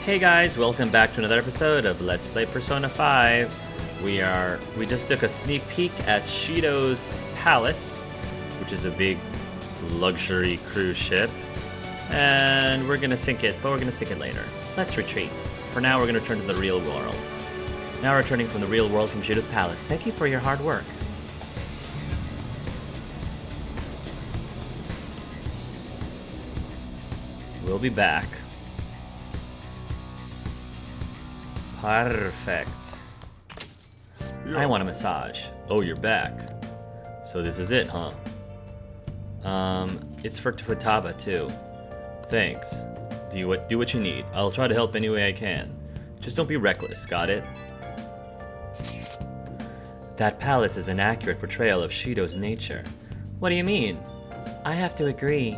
Hey guys, welcome back to another episode of Let's Play Persona 5. We just took a sneak peek at Shido's palace, which is a big luxury cruise ship. And we're gonna sink it, but we're gonna sink it later. Let's retreat. For now, we're gonna return to the real world. Now returning from the real world from Shido's palace. Thank you for your hard work. We'll be back. Perfect. I want a massage. Oh, you're back. So this is it, huh? It's for Futaba too. Thanks. Do what you need. I'll try to help any way I can. Just don't be reckless, got it? That palace is an accurate portrayal of Shido's nature. What do you mean? I have to agree.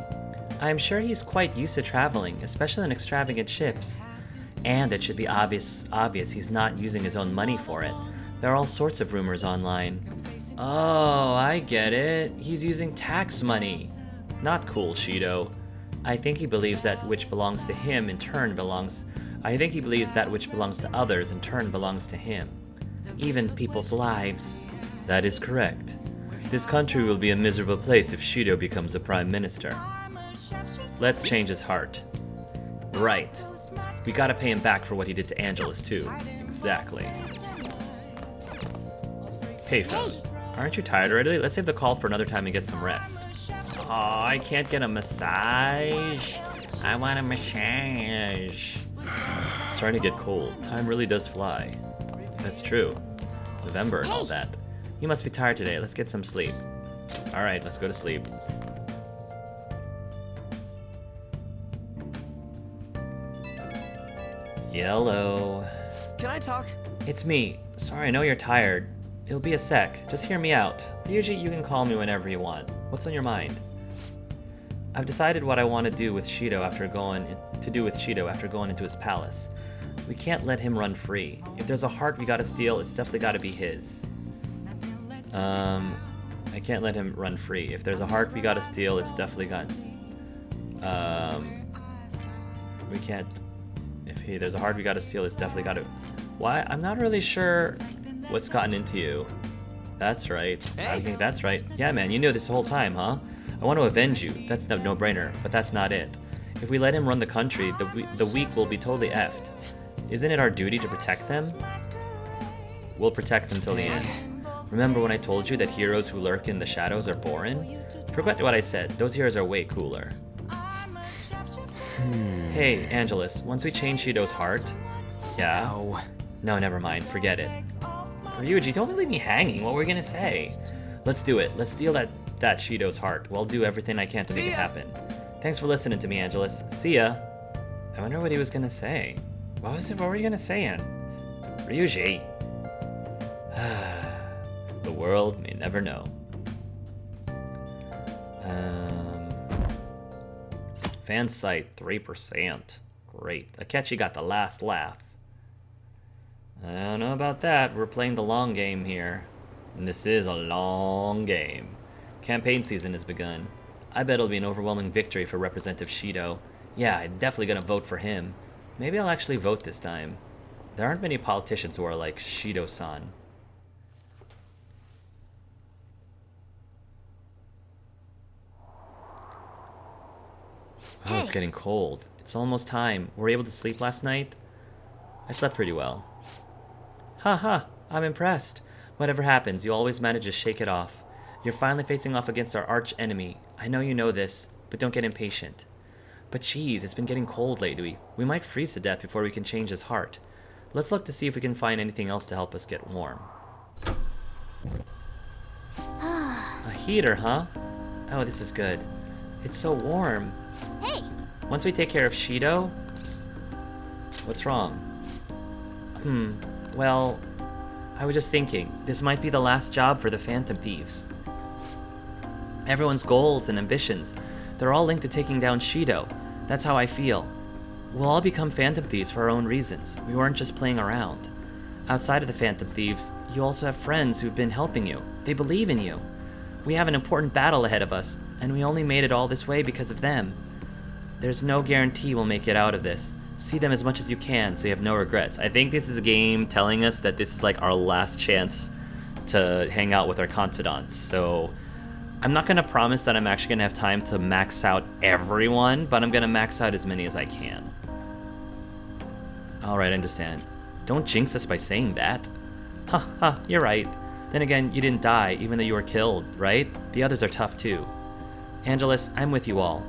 I'm sure he's quite used to traveling, especially on extravagant ships. And it should be obvious he's not using his own money for it. There are all sorts of rumors online. Oh, I get it. He's using tax money. Not cool, Shido. I think he believes that which belongs to him in turn belongs... I think he believes that which belongs to others in turn belongs to him. Even people's lives. That is correct. This country will be a miserable place if Shido becomes the Prime Minister. Let's change his heart. Right. We gotta pay him back for what he did to Angelus, too. Exactly. Payphone. Aren't you tired already? Let's save the call for another time and get some rest. Oh, I can't get a massage. I want a massage. It's starting to get cold. Time really does fly. That's true. November and all that. You must be tired today. Let's get some sleep. Alright, let's go to sleep. Yellow. Can I talk? It's me. Sorry, I know you're tired. It'll be a sec. Just hear me out. Usually you can call me whenever you want. What's on your mind? I've decided what I want to do with Shido after going into his palace. We can't let him run free. If there's a heart we gotta steal, it's definitely gotta be his. I can't let him run free. If there's a heart we gotta steal, it's definitely got. We can't. There's a heart we gotta steal, it's definitely gotta... Why? I'm not really sure what's gotten into you. That's right. I think that's right. Yeah, man, you knew this whole time, huh? I want to avenge you. That's no no-brainer, but that's not it. If we let him run the country, the weak will be totally effed. Isn't it our duty to protect them? We'll protect them till the end. Remember when I told you that heroes who lurk in the shadows are boring? Forget what I said. Those heroes are way cooler. Hey, Angelus, once we change Shido's heart... Yeah? No, never mind. Forget it. Ryuji, don't leave me hanging. What were we gonna say? Let's do it. Let's steal that Shido's heart. We'll do everything I can to make it happen. Thanks for listening to me, Angelus. See ya. I wonder what he was gonna say. What were you gonna say, Ryuji? The world may never know. Fan site 3%. Great. Akechi got the last laugh. I don't know about that. We're playing the long game here. And this is a long game. Campaign season has begun. I bet it'll be an overwhelming victory for Representative Shido. Yeah, I'm definitely gonna vote for him. Maybe I'll actually vote this time. There aren't many politicians who are like Shido-san. Oh, it's getting cold. It's almost time. Were you able to sleep last night? I slept pretty well. Haha, I'm impressed. Whatever happens, you always manage to shake it off. You're finally facing off against our arch enemy. I know you know this, but don't get impatient. But geez, it's been getting cold lately. We might freeze to death before we can change his heart. Let's look to see if we can find anything else to help us get warm. A heater, huh? Oh, this is good. It's so warm. Hey! Once we take care of Shido... What's wrong? Well... I was just thinking, this might be the last job for the Phantom Thieves. Everyone's goals and ambitions, they're all linked to taking down Shido. That's how I feel. We'll all become Phantom Thieves for our own reasons. We weren't just playing around. Outside of the Phantom Thieves, you also have friends who've been helping you. They believe in you. We have an important battle ahead of us, and we only made it all this way because of them. There's no guarantee we'll make it out of this, See them as much as you can so you have no regrets. I think this is a game telling us that this is like our last chance to hang out with our confidants. So I'm not going to promise that I'm actually going to have time to max out everyone, but I'm going to max out as many as I can. Alright, I understand. Don't jinx us by saying that. You're right. Then again, you didn't die, even though you were killed, right? The others are tough too. Angelus, I'm with you all.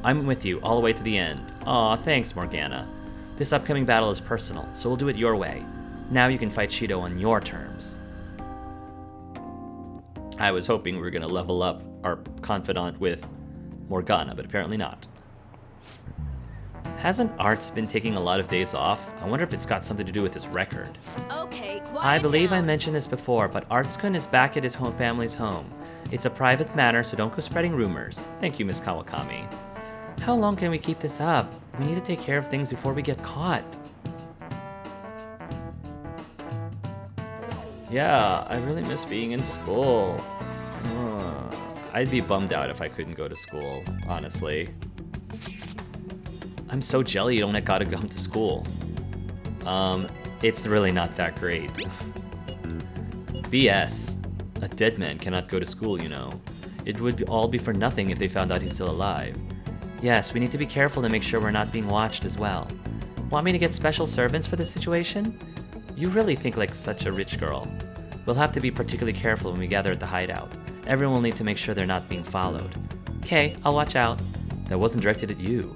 I'm with you all the way to the end. Aw, thanks, Morgana. This upcoming battle is personal, so we'll do it your way. Now you can fight Shido on your terms. I was hoping we were going to level up our confidant with Morgana, but apparently not. Hasn't Arts been taking a lot of days off? I wonder if it's got something to do with his record. Okay, quiet I believe down. I mentioned this before, but Arts-kun is back at his family's home. It's a private matter, so don't go spreading rumors. Thank you, Miss Kawakami. How long can we keep this up? We need to take care of things before we get caught. Yeah, I really miss being in school. I'd be bummed out if I couldn't go to school, honestly. I'm so jelly you don't gotta come to school. It's really not that great. BS. A dead man cannot go to school, you know. It would all be for nothing if they found out he's still alive. Yes, we need to be careful to make sure we're not being watched as well. Want me to get special servants for this situation? You really think like such a rich girl. We'll have to be particularly careful when we gather at the hideout. Everyone will need to make sure they're not being followed. Okay, I'll watch out. That wasn't directed at you.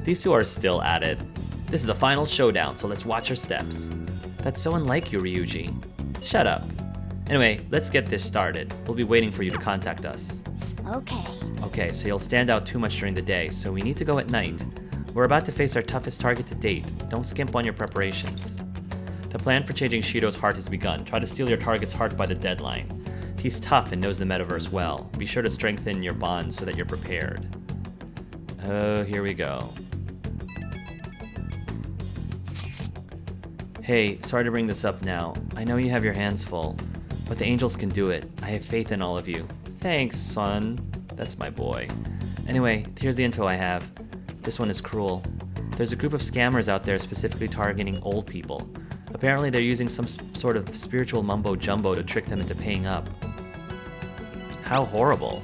These two are still at it. This is the final showdown, so let's watch our steps. That's so unlike you, Ryuji. Shut up. Anyway, let's get this started. We'll be waiting for you to contact us. Okay. Okay, so you'll stand out too much during the day, so we need to go at night. We're about to face our toughest target to date. Don't skimp on your preparations. The plan for changing Shido's heart has begun. Try to steal your target's heart by the deadline. He's tough and knows the metaverse well. Be sure to strengthen your bonds so that you're prepared. Oh, here we go. Hey, sorry to bring this up now. I know you have your hands full, but the angels can do it. I have faith in all of you. Thanks, son. That's my boy. Anyway, here's the info I have. This one is cruel. There's a group of scammers out there specifically targeting old people. Apparently they're using some sort of spiritual mumbo-jumbo to trick them into paying up. How horrible.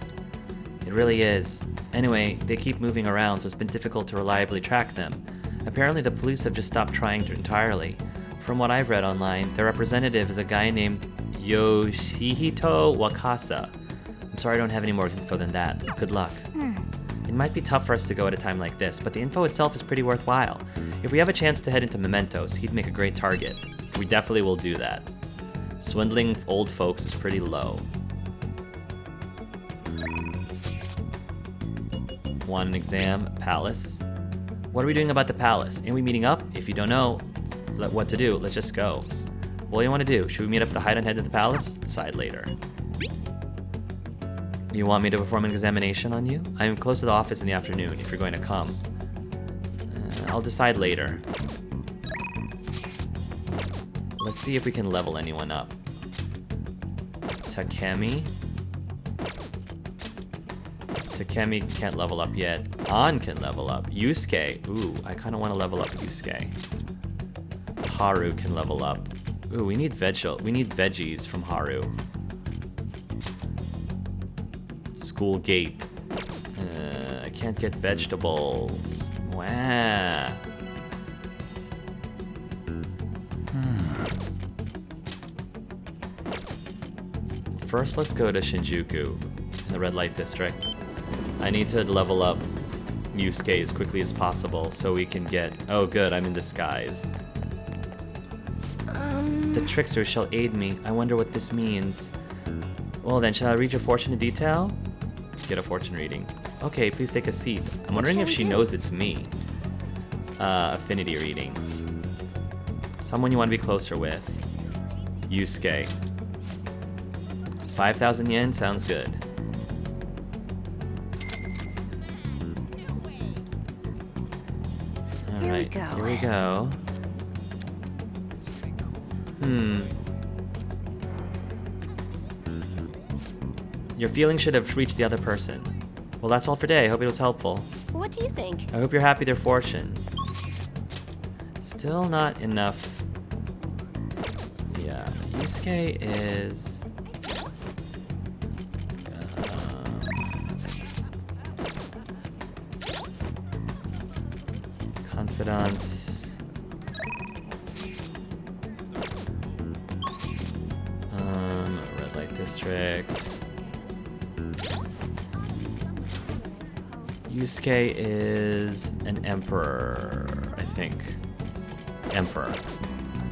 It really is. Anyway, they keep moving around, so it's been difficult to reliably track them. Apparently the police have just stopped trying entirely. From what I've read online, their representative is a guy named Yoshihito Wakasa. I'm sorry I don't have any more info than that. Good luck. It might be tough for us to go at a time like this, but the info itself is pretty worthwhile. If we have a chance to head into Mementos, he'd make a great target. We definitely will do that. Swindling old folks is pretty low. Want an exam? Palace? What are we doing about the palace? Ain't we meeting up? If you don't know what to do, let's just go. What do you want to do? Should we meet up at the hideout and head to the palace? Decide later. You want me to perform an examination on you? I am close to the office in the afternoon if you're going to come. I'll decide later. Let's see if we can level anyone up. Takemi? Takemi can't level up yet. An can level up. Yusuke. Ooh, I kind of want to level up Yusuke. Haru can level up. Ooh, we need veggies from Haru. School gate. I can't get vegetables. Wow. First, let's go to Shinjuku in the red light district. I need to level up Yusuke as quickly as possible so we can get... Oh, good, I'm in disguise. The trickster shall aid me. I wonder what this means. Well then, shall I read your fortune in detail? Get a fortune reading. Okay, please take a seat. I'm wondering if she knows it's me. Affinity reading. Someone you want to be closer with. Yusuke. 5,000 yen sounds good. Alright, here we go. Your feelings should have reached the other person. Well, that's all for today. I hope it was helpful. What do you think? I hope you're happy their fortune. Still not enough. Yeah, Yusuke is... confidants. Red light district. Yusuke is an emperor, I think. Emperor.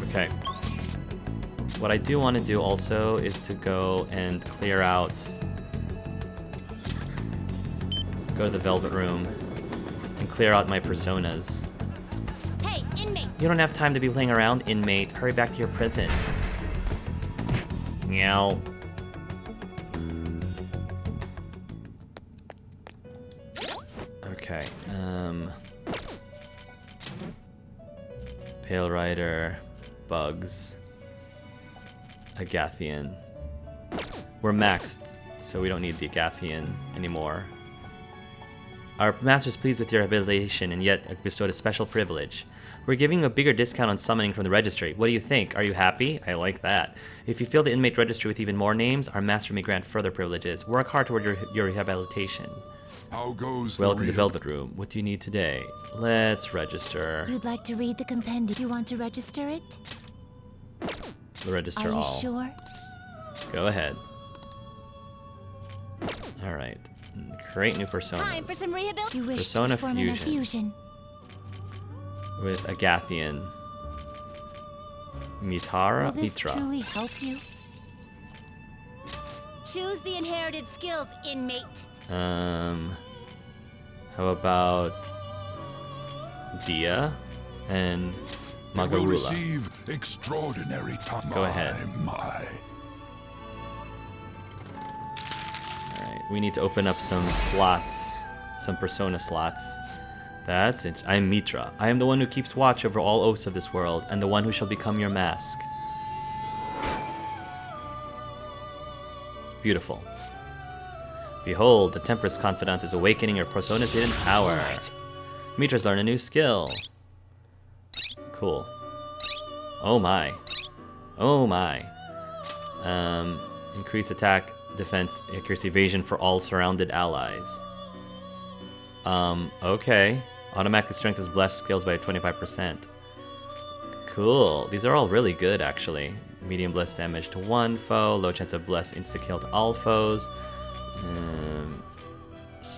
Okay. What I do want to do also is to go and clear out. Go to the Velvet Room and clear out my personas. Hey, inmate! You don't have time to be playing around, inmate. Hurry back to your prison. Meow. Okay, Pale Rider, Bugs, Agathian. We're maxed, so we don't need the Agathian anymore. Our master's pleased with your habilitation and yet bestowed a special privilege. We're giving you a bigger discount on summoning from the registry. What do you think? Are you happy? I like that. If you fill the inmate registry with even more names, our master may grant further privileges. Work hard toward your rehabilitation. How goes Welcome to the Velvet Room. What do you need today? Let's register. You'd like to read the compendium? You want to register it? Register Are you all. sure? Go ahead. Alright. Create new personas. Time for some rehabilitation. You wish Persona to perform an fusion. infusion. With Agathian. Mitara? Will this Mitra. truly help you? Choose the inherited skills, inmate. How about Dia and will Magarula? receive extraordinary time. Go ahead. My. Alright, we need to open up some slots. Some persona slots. That's it. I am Mitra. I am the one who keeps watch over all oaths of this world, and the one who shall become your mask. Beautiful. Behold, the Temperance Confidant is awakening your persona's hidden power. Right. Mitra's learned a new skill. Cool. Oh my. Oh my. Increase attack, defense, accuracy, evasion for all surrounded allies. Okay. Automatically strengthens blessed skills by 25%. Cool. These are all really good, actually. Medium blessed damage to one foe, low chance of blessed insta-kill to all foes.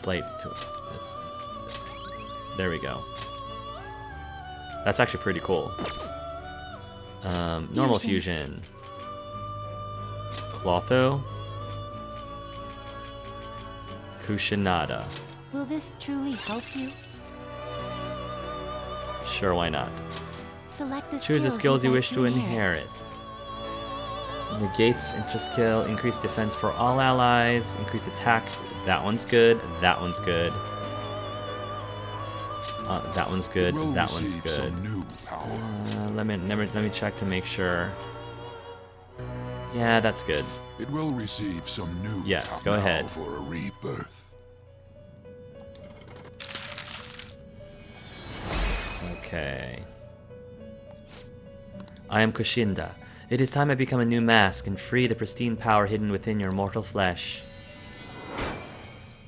Slight to... there we go. That's actually pretty cool. Normal fusion. Clotho. Kushinada. Will this truly help you? Sure, why not? Select the Choose the skills skills you you'd wish like to inherit. Negates interest skill, increase defense for all allies, increase attack. That one's good. That one's good. That one's good. Will That one's receive good. some new power. Let me check to make sure. Yeah, that's good. It will receive some new Yes, power go ahead. for a rebirth. Okay. I am Kushinda. It is time I become a new mask and free the pristine power hidden within your mortal flesh.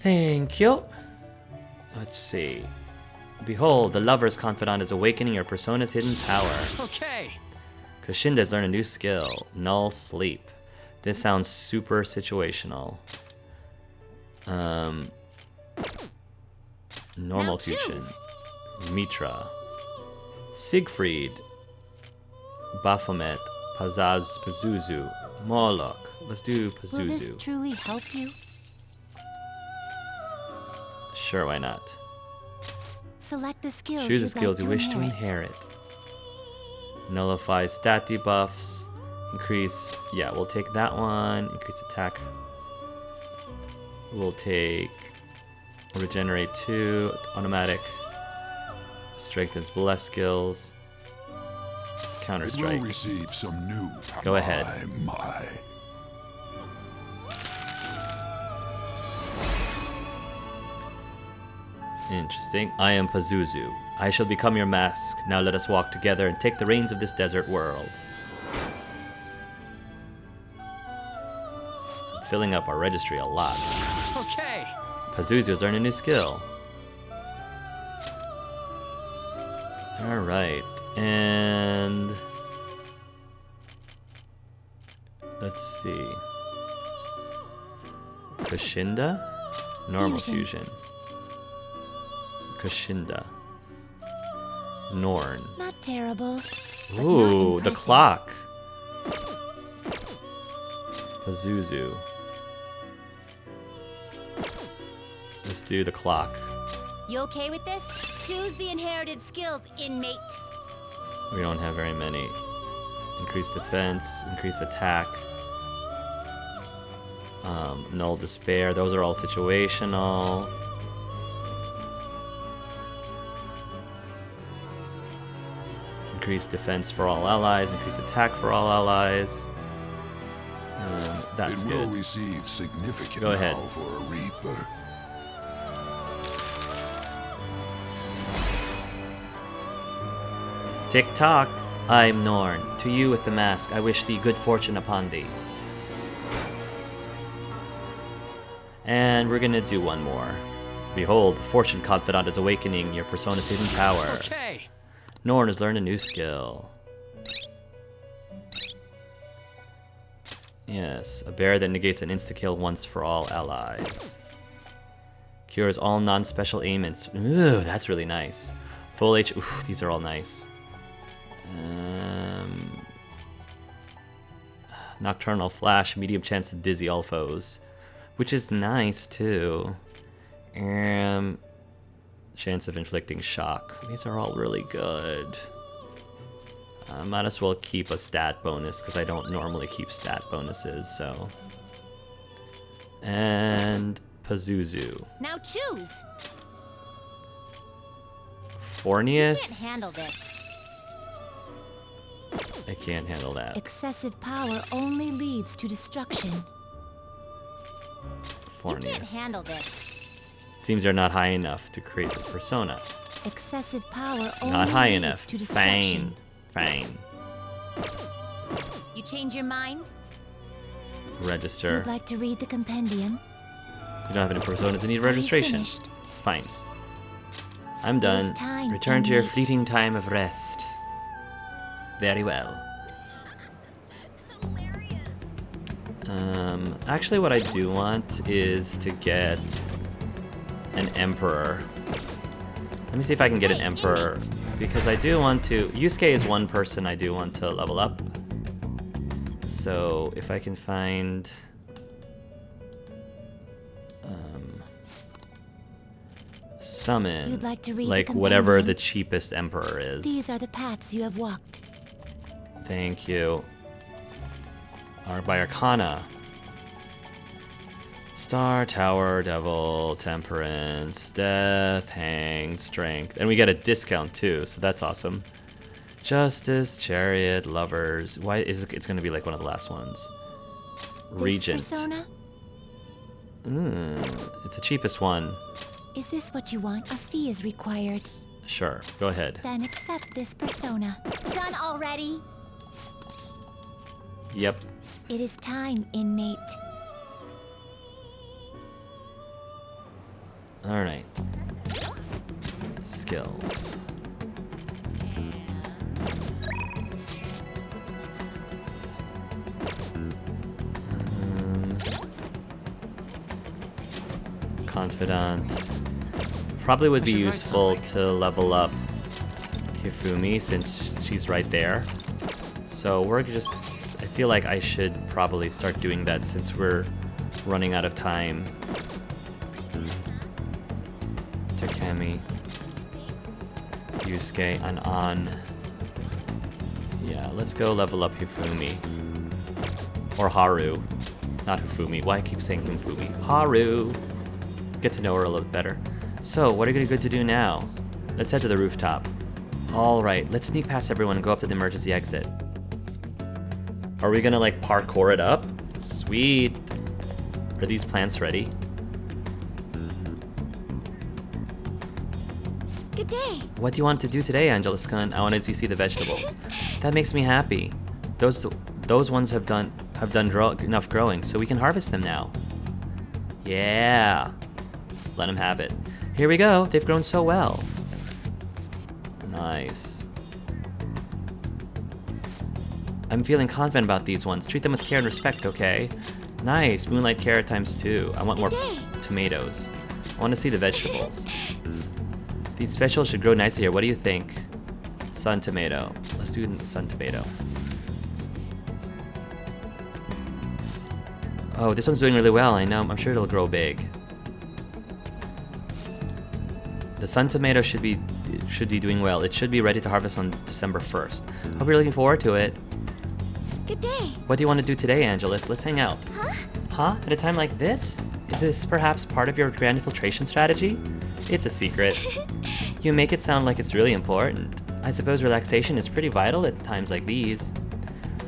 Thank you. Let's see. Behold, the lover's confidant is awakening your persona's hidden power. Okay. Kushinda has learned a new skill, Null Sleep. This sounds super situational. Normal Now fusion. choose. Mitra. Siegfried. Baphomet. Pazuzu. Moloch. Let's do Will this Pazuzu. truly help you? Sure, why not? Select the skills Choose the you'd skills like you wish to inherit. Nullify stat debuffs. Increase... yeah, we'll take that one. Increase attack. We'll take... regenerate 2. Automatic. Strengthens bless skills. Counter It will strike. receive some new power. Go ahead. My. Interesting. I am Pazuzu. I shall become your mask. Now let us walk together and take the reins of this desert world. I'm filling up our registry a lot. Okay. Pazuzu's learned a new skill. Alright, and let's see. Kushinda? Normal fusion. Kushinda. Norn. Not terrible. but not Ooh, the impressive. clock. Pazuzu. Let's do the clock. You okay with this? Choose the inherited skills, inmate. We don't have very many. Increase defense, increase attack. Null despair, those are all situational. Increase defense for all allies, increase attack for all allies. That's It will good. receive significant Go ahead. power for a rebirth. Tick tock, I'm Norn. To you with the mask, I wish thee good fortune upon thee. And we're gonna do one more. Behold, the Fortune Confidant is awakening your persona's hidden power. Okay. Norn has learned a new skill. Yes, a bear that negates an insta-kill once for all allies. Cures all non-special ailments. Ooh, that's really nice. Full H. Ooh, these are all nice. Nocturnal Flash, medium chance to dizzy all foes, which is nice too. Chance of inflicting shock. These are all really good. I might as well keep a stat bonus because I don't normally keep stat bonuses. So, and Pazuzu. Now choose. Fornius. Can't handle this. I can't handle that. Excessive power only leads to destruction. You can't Fornius. handle this. Seems you're not high enough to create this persona. Excessive power only Not high leads enough. to Fine. destruction. Fine. You change your mind? Register. You'd like to read the compendium? You don't have any personas that need Are you registration. finished? Fine. I'm done. time, Return to your inmate. fleeting time of rest. Very well. Actually what I do want is to get an emperor. Let me see if I can get an emperor, because I do want to... Yusuke is one person I do want to level up. So if I can find... summon, You'd like to read the like whatever companion? the cheapest emperor is. These are the paths you have walked. Thank you. By Arcana. Star, Tower, Devil, Temperance, Death, Hanged, Strength. And we get a discount too, so that's awesome. Justice, Chariot, Lovers. Why is it's gonna be like one of the last ones? Regent. This persona? It's the cheapest one. Is this what you want? A fee is required. Sure, go ahead. Then accept this persona. Done already? Yep. It is time, inmate. Alright. Skills. Confidant. Probably would be I should write useful something. to level up Hifumi since she's right there. So we're just... I feel like I should probably start doing that since we're running out of time. Takemi. Yusuke and An. Yeah, let's go level up Hifumi. Or Haru. Not Hifumi. Why I keep saying Hifumi? Haru! Get to know her a little bit better. So, what are we good to do now? Let's head to the rooftop. Alright, let's sneak past everyone and go up to the emergency exit. Are we gonna like parkour it up? Sweet! Are these plants ready? Good day. What do you want to do today, Angelis-kun? I wanted to see the vegetables. That makes me happy. Those ones have done enough growing, so we can harvest them now. Yeah. Let them have it. Here we go. They've grown so well. Nice. I'm feeling confident about these ones. Treat them with care and respect, okay? Nice. Moonlight carrot times 2. I want more tomatoes. I want to see the vegetables. These vegetables should grow nicely here. What do you think? Sun tomato. Let's do sun tomato. Oh, this one's doing really well. I know. I'm sure it'll grow big. The sun tomato should be doing well. It should be ready to harvest on December 1st. Hope you're looking forward to it. Good day. What do you want to do today, Angelis? Let's hang out. Huh? Huh? At a time like this? Is this perhaps part of your grand infiltration strategy? It's a secret. You make it sound like it's really important. I suppose relaxation is pretty vital at times like these.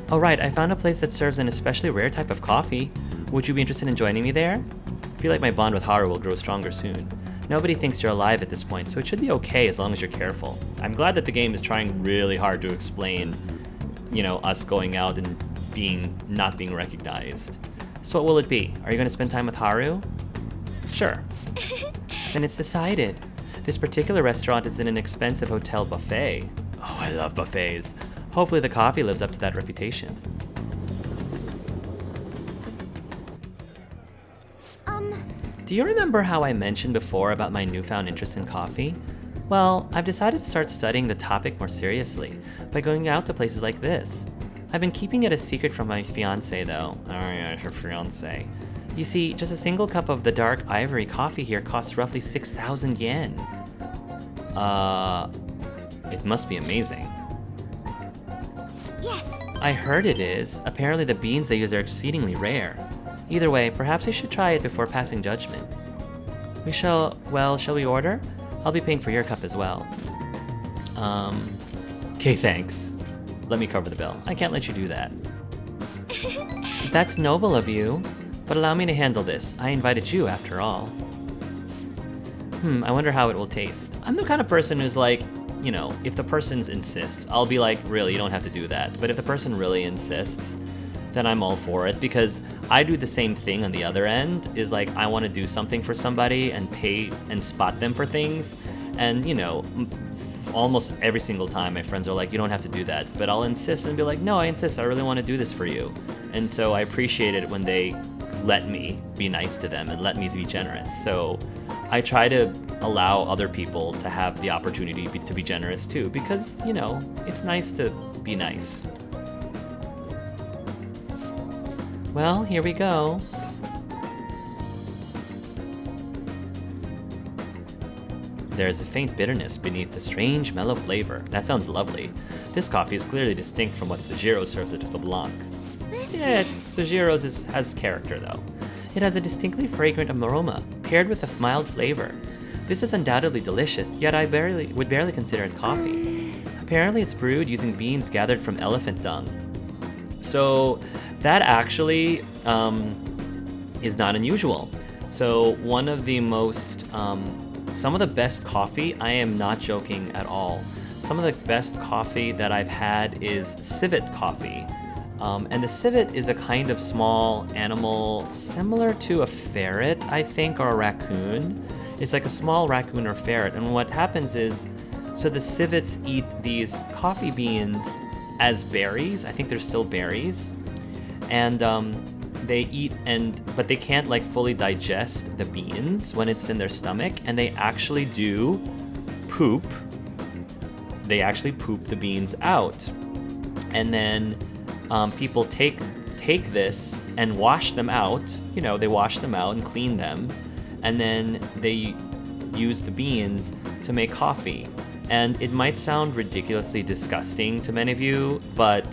Oh right, I found a place that serves an especially rare type of coffee. Would you be interested in joining me there? I feel like my bond with Haru will grow stronger soon. Nobody thinks you're alive at this point, so it should be okay as long as you're careful. I'm glad that the game is trying really hard to explain, you know, us going out and not being recognized. So what will it be? Are you going to spend time with Haru? Sure. Then it's decided. This particular restaurant is in an expensive hotel buffet. Oh, I love buffets. Hopefully the coffee lives up to that reputation. Do you remember how I mentioned before about my newfound interest in coffee? Well, I've decided to start studying the topic more seriously by going out to places like this. I've been keeping it a secret from my fiancé though. Oh yeah, her fiancé. You see, just a single cup of the dark ivory coffee here costs roughly 6,000 yen. It must be amazing. Yes. I heard it is. Apparently the beans they use are exceedingly rare. Either way, perhaps I should try it before passing judgment. Shall we order? I'll be paying for your cup as well. Okay, thanks. Let me cover the bill. I can't let you do that. That's noble of you, but allow me to handle this. I invited you after all. I wonder how it will taste. I'm the kind of person who's like, you know, if the person insists, I'll be like, really, you don't have to do that. But if the person really insists, then I'm all for it, because I do the same thing on the other end, is like, I want to do something for somebody and pay and spot them for things. And, you know, almost every single time my friends are like, you don't have to do that. But I'll insist and be like, no, I insist. I really want to do this for you. And so I appreciate it when they let me be nice to them and let me be generous. So I try to allow other people to have the opportunity to be generous too, because, you know, it's nice to be nice. Well, here we go. There's a faint bitterness beneath the strange, mellow flavor. That sounds lovely. This coffee is clearly distinct from what Sujiro serves at the Blanc. Sujiro's has character, though. It has a distinctly fragrant aroma, paired with a mild flavor. This is undoubtedly delicious, yet I would barely consider it coffee. Apparently it's brewed using beans gathered from elephant dung. So that actually is not unusual. So one of the most, some of the best coffee, I am not joking at all, some of the best coffee that I've had is civet coffee. And the civet is a kind of small animal similar to a ferret, I think, or a raccoon. It's like a small raccoon or ferret. And what happens is, so the civets eat these coffee beans as berries. I think they're still berries. And they eat, but they can't like fully digest the beans when it's in their stomach. And they actually do poop. They actually poop the beans out. And then people take this and wash them out. You know, they wash them out and clean them, and then they use the beans to make coffee. And it might sound ridiculously disgusting to many of you, but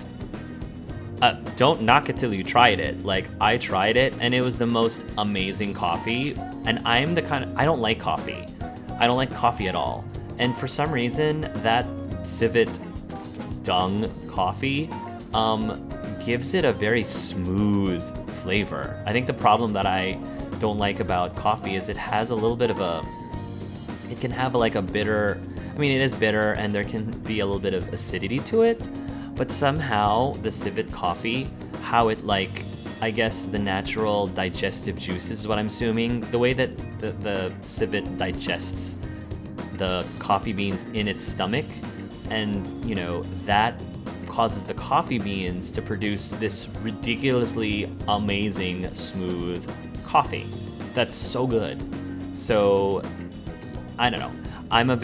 don't knock it till you tried it. Like, I tried it, and it was the most amazing coffee. And I'm the kind of, I don't like coffee. I don't like coffee at all. And for some reason, that civet dung coffee gives it a very smooth flavor. I think the problem that I don't like about coffee is it has a little bit of it can have like a bitter, mean, it is bitter and there can be a little bit of acidity to it, but somehow the civet coffee, how it like, I guess the natural digestive juices is what I'm assuming, the way that the civet digests the coffee beans in its stomach, and you know, that causes the coffee beans to produce this ridiculously amazing smooth coffee that's so good. So I don't know, I'm a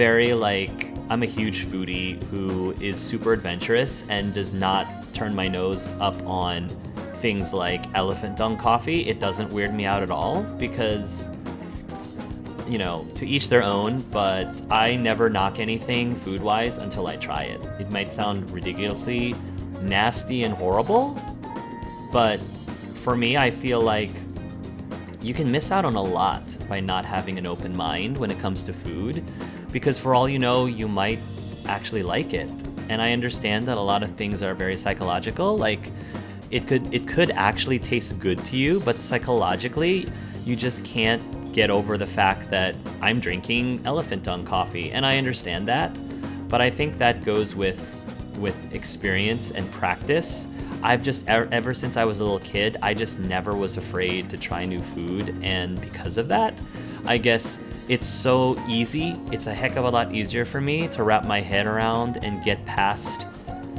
huge foodie who is super adventurous and does not turn my nose up on things like elephant dung coffee. It doesn't weird me out at all because, you know, to each their own, but I never knock anything food-wise until I try it. It might sound ridiculously nasty and horrible, but for me, I feel like you can miss out on a lot by not having an open mind when it comes to food, because for all you know, you might actually like it. And I understand that a lot of things are very psychological, like it could actually taste good to you, but psychologically, you just can't get over the fact that I'm drinking elephant dung coffee, and I understand that, but I think that goes with experience and practice. I've just ever since I was a little kid, I just never was afraid to try new food, and because of that, I guess it's so easy. It's a heck of a lot easier for me to wrap my head around and get past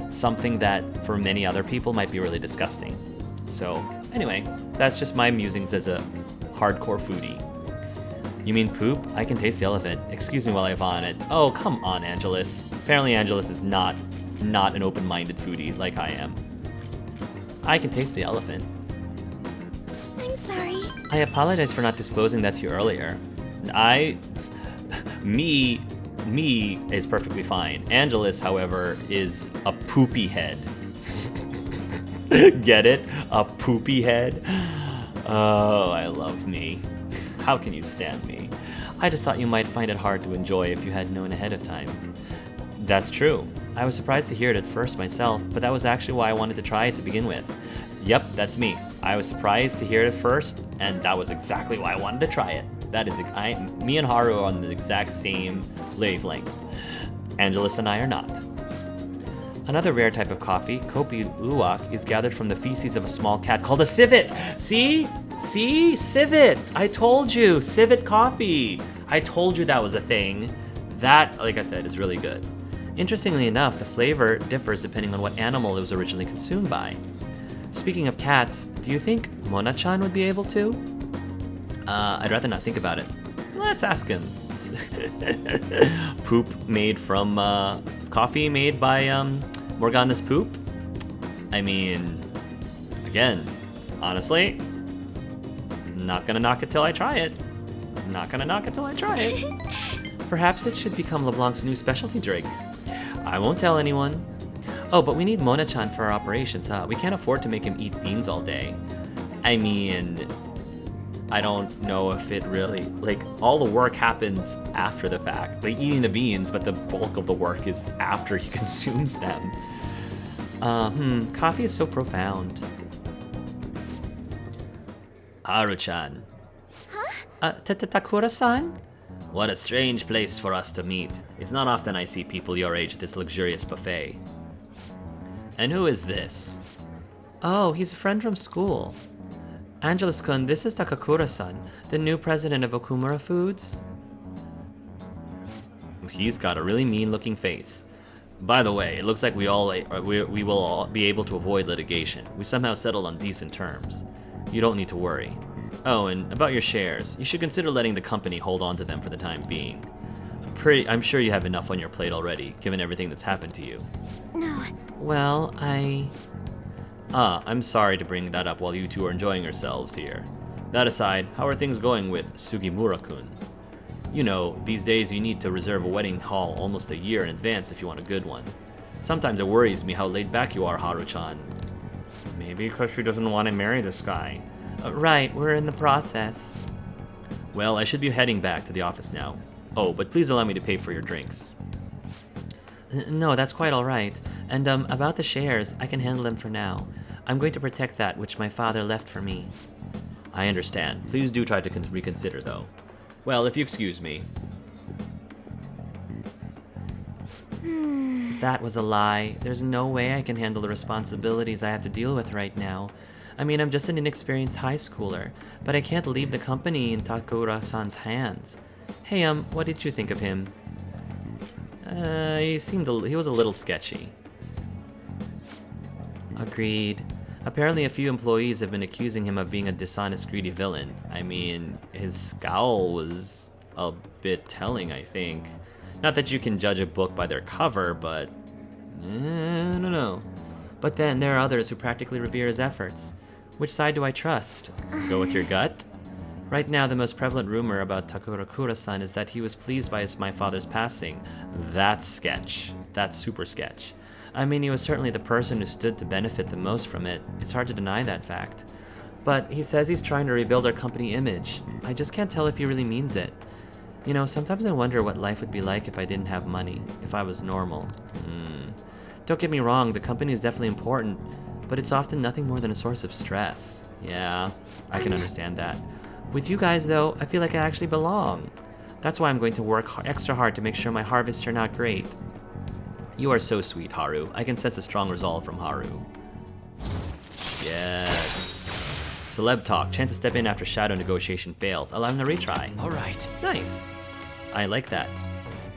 something that for many other people might be really disgusting. So anyway, that's just my musings as a hardcore foodie. You mean poop? I can taste the elephant. Excuse me while I vomit. Oh, come on, Angelus. Apparently Angelus is not an open-minded foodie like I am. I can taste the elephant. I'm sorry. I apologize for not disclosing that to you earlier. Me is perfectly fine. Angelus, however, is a poopy head. Get it? A poopy head? Oh, I love me. How can you stand me? I just thought you might find it hard to enjoy if you had known ahead of time. That's true. I was surprised to hear it at first myself, but that was actually why I wanted to try it to begin with. Yep, that's me. I was surprised to hear it at first, and that was exactly why I wanted to try it. That is, me and Haru are on the exact same wavelength. Angelus and I are not. Another rare type of coffee, Kopi Luwak, is gathered from the feces of a small cat called a civet. See? Civet! I told you, civet coffee. I told you that was a thing. That, like I said, is really good. Interestingly enough, the flavor differs depending on what animal it was originally consumed by. Speaking of cats, do you think Mona-chan would be able to? I'd rather not think about it. Let's ask him. Poop made from, coffee made by, Morgana's poop? I mean, again, honestly, not gonna knock it till I try it. Not gonna knock it till I try it. Perhaps it should become LeBlanc's new specialty drink. I won't tell anyone. Oh, but we need Mona-chan for our operations, huh? We can't afford to make him eat beans all day. I mean, I don't know if it really, like, all the work happens after the fact. Like, eating the beans, but the bulk of the work is after he consumes them. Coffee is so profound. Haru-chan. Huh? Takura-san? What a strange place for us to meet. It's not often I see people your age at this luxurious buffet. And who is this? Oh, he's a friend from school. Angelus-kun, this is Takakura-san, the new president of Okumura Foods. He's got a really mean-looking face. By the way, it looks like we will all be able to avoid litigation. We somehow settled on decent terms. You don't need to worry. Oh, and about your shares, you should consider letting the company hold on to them for the time being. I'm sure you have enough on your plate already, given everything that's happened to you. No. Well, I'm sorry to bring that up while you two are enjoying yourselves here. That aside, how are things going with Sugimura-kun? You know, these days you need to reserve a wedding hall almost a year in advance if you want a good one. Sometimes it worries me how laid back you are, Haru-chan. Maybe because she doesn't want to marry this guy. Right, we're in the process. Well, I should be heading back to the office now. Oh, but please allow me to pay for your drinks. No, that's quite all right. And about the shares, I can handle them for now. I'm going to protect that which my father left for me. I understand. Please do try to reconsider, though. Well, if you excuse me. That was a lie. There's no way I can handle the responsibilities I have to deal with right now. I mean, I'm just an inexperienced high schooler, but I can't leave the company in Takura-san's hands. Hey, what did you think of him? He was a little sketchy. Agreed. Apparently a few employees have been accusing him of being a dishonest, greedy villain. I mean, his scowl was a bit telling, I think. Not that you can judge a book by their cover, but I don't know. But then there are others who practically revere his efforts. Which side do I trust? Go with your gut? Right now, the most prevalent rumor about Takura-san is that he was pleased by my father's passing. That's sketch. That's super sketch. I mean, he was certainly the person who stood to benefit the most from it. It's hard to deny that fact. But he says he's trying to rebuild our company image. I just can't tell if he really means it. You know, sometimes I wonder what life would be like if I didn't have money, if I was normal. Don't get me wrong, the company is definitely important, but it's often nothing more than a source of stress. Yeah, I can understand that. With you guys, though, I feel like I actually belong. That's why I'm going to work extra hard to make sure my harvests turn out great. You are so sweet, Haru. I can sense a strong resolve from Haru. Yes. Celeb talk. Chance to step in after Shadow negotiation fails. Allow him to retry. All right. Nice. I like that.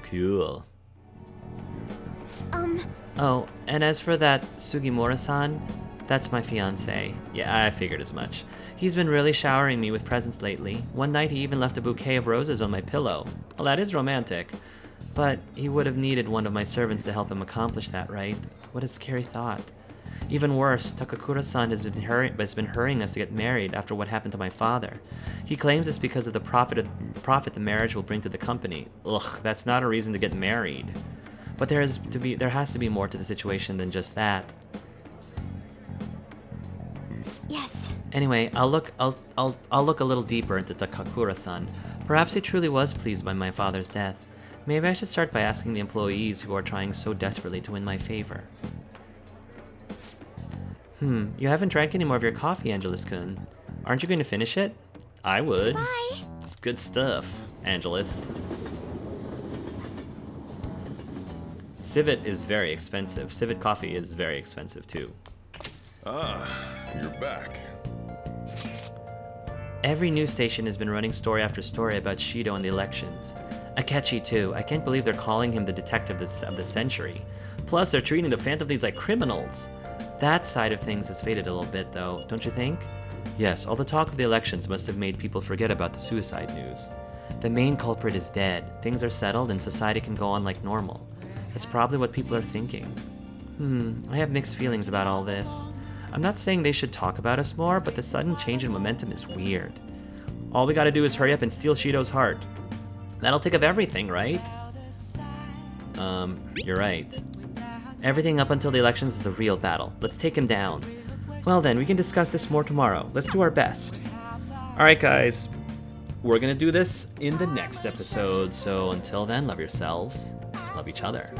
Cool. Oh, and as for that Sugimura-san, that's my fiancé. Yeah, I figured as much. He's been really showering me with presents lately. One night he even left a bouquet of roses on my pillow. Well, that is romantic. But he would have needed one of my servants to help him accomplish that, right? What a scary thought. Even worse, Takakura-san has been hurrying us to get married after what happened to my father. He claims it's because of the profit the marriage will bring to the company. Ugh, that's not a reason to get married. But there has to be more to the situation than just that. Yes. Anyway, I'll look a little deeper into Takakura-san. Perhaps he truly was pleased by my father's death. Maybe I should start by asking the employees who are trying so desperately to win my favor. You haven't drank any more of your coffee, Angelus-kun. Aren't you going to finish it? I would. Bye. It's good stuff, Angelus. Civet is very expensive. Civet coffee is very expensive too. Ah, you're back. Every news station has been running story after story about Shido and the elections. Akechi too. I can't believe they're calling him the detective of the century. Plus, they're treating the Phantom Thieves like criminals. That side of things has faded a little bit, though, don't you think? Yes, all the talk of the elections must have made people forget about the suicide news. The main culprit is dead, things are settled, and society can go on like normal. That's probably what people are thinking. I have mixed feelings about all this. I'm not saying they should talk about us more, but the sudden change in momentum is weird. All we gotta do is hurry up and steal Shido's heart. That'll take of everything, right? You're right. Everything up until the elections is the real battle. Let's take him down. Well then, we can discuss this more tomorrow. Let's do our best. Alright guys, we're gonna do this in the next episode, so until then, love yourselves, love each other.